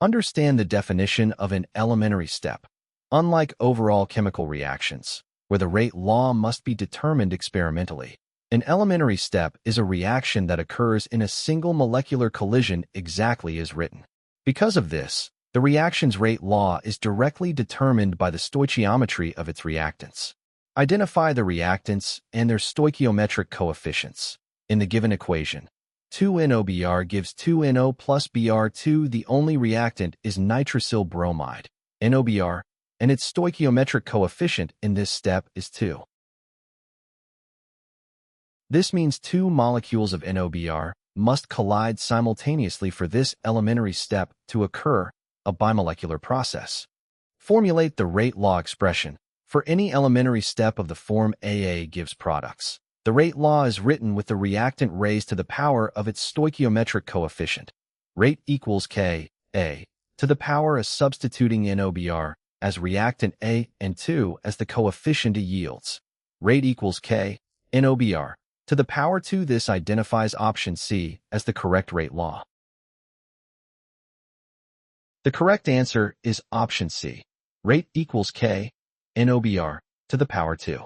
Understand the definition of an elementary step. Unlike overall chemical reactions, where the rate law must be determined experimentally, an elementary step is a reaction that occurs in a single molecular collision exactly as written. Because of this, the reaction's rate law is directly determined by the stoichiometry of its reactants. Identify the reactants and their stoichiometric coefficients. In the given equation, 2NOBr gives 2NO plus Br2. The only reactant is nitrosyl bromide, NOBr, and its stoichiometric coefficient in this step is 2. This means two molecules of NOBr must collide simultaneously for this elementary step to occur, a bimolecular process. Formulate the rate law expression for any elementary step of the form AA gives products. The rate law is written with the reactant raised to the power of its stoichiometric coefficient. Rate equals Ka to the power of substituting NOBr as reactant A and 2 as the coefficient it yields. Rate equals K NOBr to the power 2. This identifies option C as the correct rate law. The correct answer is option C. Rate equals K NOBr to the power 2.